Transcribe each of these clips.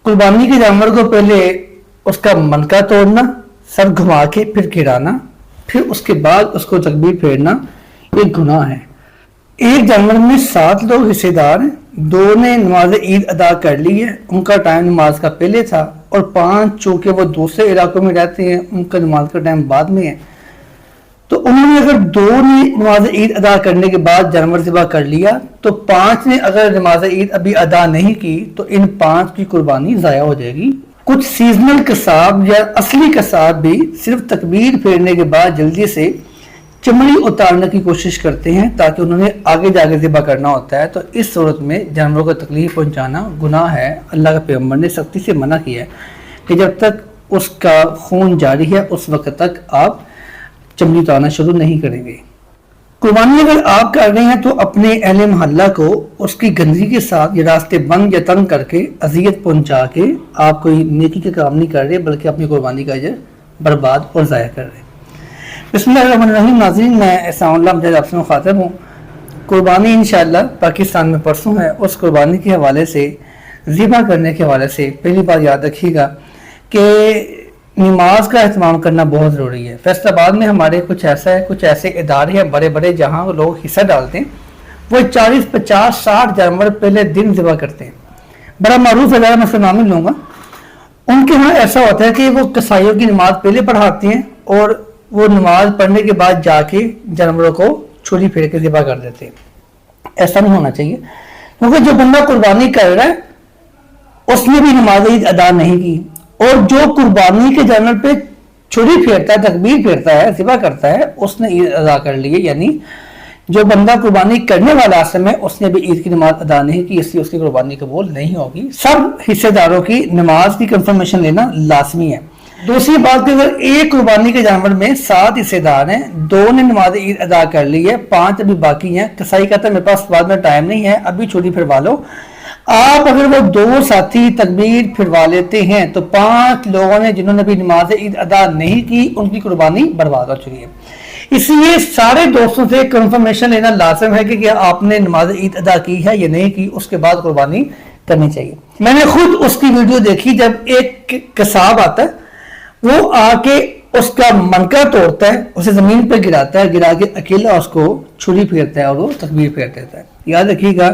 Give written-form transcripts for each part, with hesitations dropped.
कुर्बानी के जानवर को पहले उसका मनका तोड़ना, सर घुमा के फिर गिराना, फिर उसके बाद उसको तकबीर फेरना एक गुनाह है। एक जानवर में 7 लोग हिस्सेदार हैं, 2 ने नमाज ईद अदा कर ली है, उनका टाइम नमाज का पहले था, और 5 चूंकि वो दूसरे इलाकों में रहते हैं उनका नमाज का टाइम बाद में है। तो उन्होंने अगर 2 ने नमाज ईद अदा करने के बाद जानवर ज़िबा कर लिया, तो 5 ने अगर नमाज ईद अभी अदा नहीं की तो इन 5 की कुर्बानी ज़ाया हो जाएगी। कुछ सीजनल कसाब या असली कसाब भी सिर्फ तकबीर फेरने के बाद जल्दी से चमड़ी उतारने की कोशिश करते हैं ताकि उन्होंने आगे जाके ज़िबा करना होता है। तो इस सूरत में जानवरों को तकलीफ पहुंचाना गुनाह है। अल्लाह के पैगम्बर ने सख्ती से मना किया है कि जब तक उसका खून जारी है उस वक्त तक आप चमड़ी उतारना शुरू नहीं करेंगे। कुर्बानी अगर आप कर रहे हैं तो अपने अहले मोहल्ला को उसकी गंदगी के साथ या रास्ते बंद या तंग करके अजियत पहुंचा के आप कोई नेकी का काम नहीं कर रहे, बल्कि अपनी कुर्बानी का अजर बर्बाद और ज़ाया कर रहे हैं। बिस्मिल्लाहिर्रहमानिर्रहीम। नाज़रीन, मैं एहसान अब्दुल आपसे मुखातब हूँ। कुर्बानी इंशाअल्लाह पाकिस्तान में परसों है। उस कुर्बानी के हवाले से, ज़िबा करने के हवाले से पहली बार याद रखिएगा कि नमाज का एहतमाम करना बहुत ज़रूरी है। फैसलाबाद में हमारे कुछ ऐसे इदारे हैं बड़े बड़े जहाँ लोग हिस्सा डालते हैं, वो 40, 50, 60 जानवर पहले दिन ज़िबा करते हैं। बड़ा मारूफ इदारा, मैं उसका नाम नहीं लूँगा। उनके यहाँ ऐसा होता है कि वो कसाईयों की नमाज पहले पढ़ाते हैं और वो नमाज पढ़ने के बाद जाके जानवरों को छुरी फेर के ज़िबा कर देते हैं। ऐसा नहीं होना चाहिए, क्योंकि जो बंदा कुर्बानी कर रहा है उसने भी नमाज ईद अदा नहीं की, और जो कुर्बानी के जानवर पे छुरी फेरता है, तकबीर फेरता है, ज़िबा करता है, उसने ईद अदा कर ली है। यानी जो बंदा कुर्बानी करने वाला असल में उसने भी ईद की नमाज अदा नहीं की, इसलिए उसकी कुर्बानी कबूल नहीं होगी। सब हिस्सेदारों की नमाज की कंफर्मेशन लेना लाजमी है। दूसरी बात कि अगर एक कुर्बानी के जानवर में 7 हिस्सेदार हैं, 2 ने नमाज ईद अदा कर ली है, 5 अभी बाकी हैं, कसाई कहता है मेरे पास बाद में टाइम नहीं है, अभी छुरी फिरवा लो। आप अगर वो 2 साथी तकबीर फिरवा लेते हैं तो 5 लोगों ने जिन्होंने भी नमाज ईद अदा नहीं की उनकी कुर्बानी बर्बाद हो चुकी है। इसलिए सारे दोस्तों से कंफर्मेशन लेना लाजिम है कि क्या आपने नमाज ईद अदा की है या नहीं की, उसके बाद कुर्बानी करनी चाहिए। मैंने खुद उसकी वीडियो देखी, जब एक कसाब आता है वो आके उसका मनका तोड़ता है, उसे जमीन पर गिराता है, गिरा के अकेला उसको छुरी फेरता है और वो तकबीर फेर देता है। याद रखिएगा,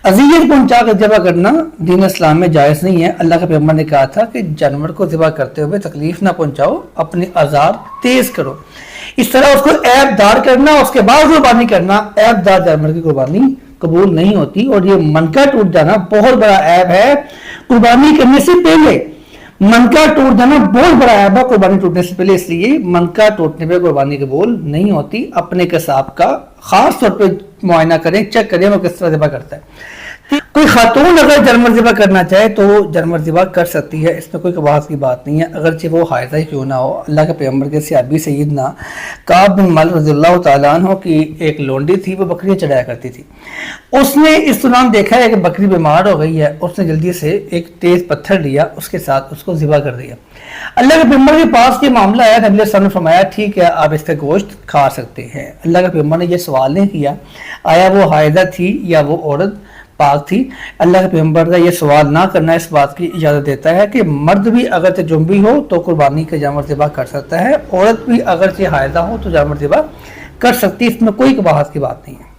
अज़ियत पहुंचा कर ज़िबा करना दीन इस्लाम में जायज़ नहीं है। अल्लाह के पैगम्बर ने कहा था कि जानवर को ज़िबा करते हुए तकलीफ ना पहुंचाओ, अपने औजार तेज करो। इस तरह उसको ऐबदार करना, उसके बाद कुर्बानी करना, ऐबदार जानवर की कुर्बानी कबूल नहीं होती। और ये मनका टूट जाना बहुत बड़ा ऐब है। कुर्बानी करने से पहले मनका टूट जाना बहुत बड़ा ऐब है कुर्बानी टूटने से पहले, इसलिए मनका टूटने पे कुर्बानी कबूल नहीं होती। अपने कसाब का खास तौर पे मुआयना करें, चेक करें वो किस तरह ज़िबा करता है। कोई खातून अगर जानवर ज़िबा करना चाहे तो जानवर ज़िबा कर सकती है, इसमें कोई कबाहत की बात नहीं है, अगरचे वो हायदा ही क्यों ना हो। अल्लाह के पैगम्बर के सहाबी सैयदना काब बिन मालिक रज़ियल्लाहु तआला अन्हु की एक लोंडी थी, वो बकरियां चढ़ाया करती थी। उसने इस दौरान देखा है कि बकरी बीमार हो गई है, उसने जल्दी से एक तेज पत्थर लिया, उसके साथ उसको ज़िबा कर दिया। अल्लाह के पैगम्बर के पास ये मामला आया, नबी सल्लल्लाहु अलैहि वसल्लम ने फरमाया ठीक है आप इसका गोश्त खा सकते हैं। अल्लाह के पैगम्बर ने यह सवाल नहीं किया आया वो हायदा थी या वो औरत पाक थी। अल्लाह के पैगम्बर का ये सवाल ना करना इस बात की इजाज़त देता है कि मर्द भी अगर तजुम्बी हो तो कुर्बानी का जानवर ज़िबा कर सकता है, औरत भी अगर से हायदा हो तो जानवर ज़िबा कर सकती है, इसमें कोई कबाहत की बात नहीं है।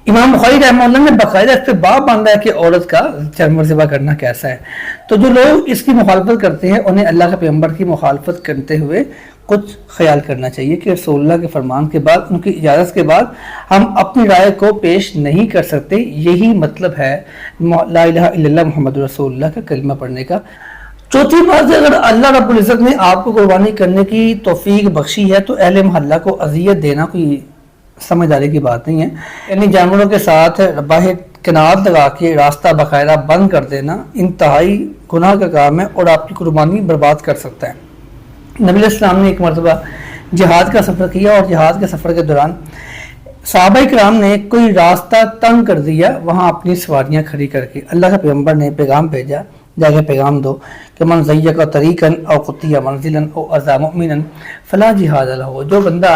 इमाम बुखारी रहमतुल्लाह ने बाकायदा इस पर बाब बांधा है कि औरत का जानवर ज़िबा करना कैसा है। तो जो लोग इसकी मुखालफत करते हैं उन्हें अल्लाह के पैगम्बर की मुखालफत करते हुए कुछ ख्याल करना चाहिए कि रसूलुल्लाह के फरमान के बाद, उनकी इजाज़त के बाद हम अपनी राय को पेश नहीं कर सकते। यही मतलब है ला इलाहा इल्लल्लाह मुहम्मदुर रसूलुल्लाह का कलमा पढ़ने का। चौथी बात, अगर अल्लाह रब्बुल इज़्ज़त ने आपको कुर्बानी करने की तौफीक बख्शी है तो अहले मोहल्ला को अज़ियत देना कोई समझदारी की बात नहीं है। यानी जानवरों के साथ बाहर किनार लगा के रास्ता बाकायदा बंद कर देना इंतहाई गुनाह का काम है और आपकी कुर्बानी बर्बाद कर सकता है। नबी इस्लाम ने एक मरतबा जिहाद का सफ़र किया और जिहाद के सफ़र के दौरान सहाबा किराम ने कोई रास्ता तंग कर दिया, वहाँ अपनी सवारियाँ खड़ी करके अल्लाह के पैगम्बर ने पैगाम भेजा جا کے پیغام دو کہ من ضیق طریقاً او قطع منزلاً او اذا مؤمنا فلا جہاد لہ، جو بندہ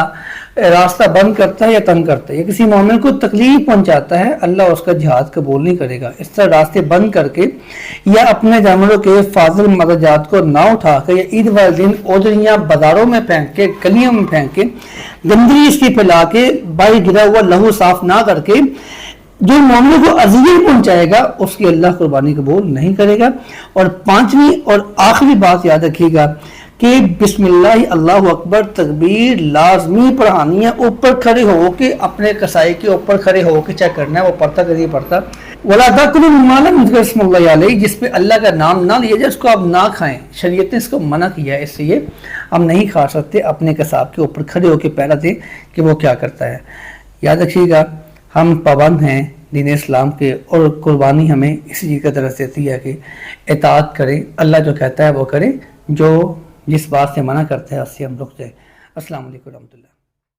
راستہ بند کرتا ہے یا تنگ کرتا ہے یا کسی مومن کو تکلیف پہنچاتا ہے، اللہ اس کا جہاد قبول نہیں کرے گا۔ اس طرح راستے بند کر کے یا اپنے جانوروں کے فاضل مدرجات کو نہ اٹھا کے یا عید والے دن اوجریاں بازاروں میں پھینک کے، گلیوں میں پھینک کے، گندگی اس کی پھیلا کے، باہر گرا ہوا لہو صاف نہ کر کے جو مومن کو اذیت پہنچائے گا اس کی اللہ قربانی قبول نہیں کرے گا۔ اور پانچویں اور آخری بات یاد رکھیے گا کہ بسم اللہ اللہ اکبر تکبیر لازمی پڑھانی ہے، اوپر کھڑے ہو کے اپنے کسائی کے اوپر کھڑے ہو کے چیک کرنا ہے وہ پڑھتا کہ نہیں پڑھتا۔ وَلَا تَأْكُلُوا مِمَّا لَمْ يُذْكَرِ اسْمُ اللَّهِ عَلَيْهِ، جس پہ اللہ کا نام نہ لیا جائے اس کو آپ نہ کھائیں، شریعت نے اس کو منع کیا ہے، اس لیے ہم نہیں کھا سکتے۔ اپنے کساب کے اوپر کھڑے ہو کے پہلا دیں کہ وہ کیا کرتا ہے۔ یاد رکھیے گا ہم پابند ہیں دین اسلام کے، اور قربانی ہمیں اسی چیز کا درس دیتی ہے کہ اطاعت کریں، اللہ جو کہتا ہے وہ کریں، جو جس بات سے منع کرتا ہے اس سے ہم رک جائیں۔ السلام علیکم ورحمۃ اللہ۔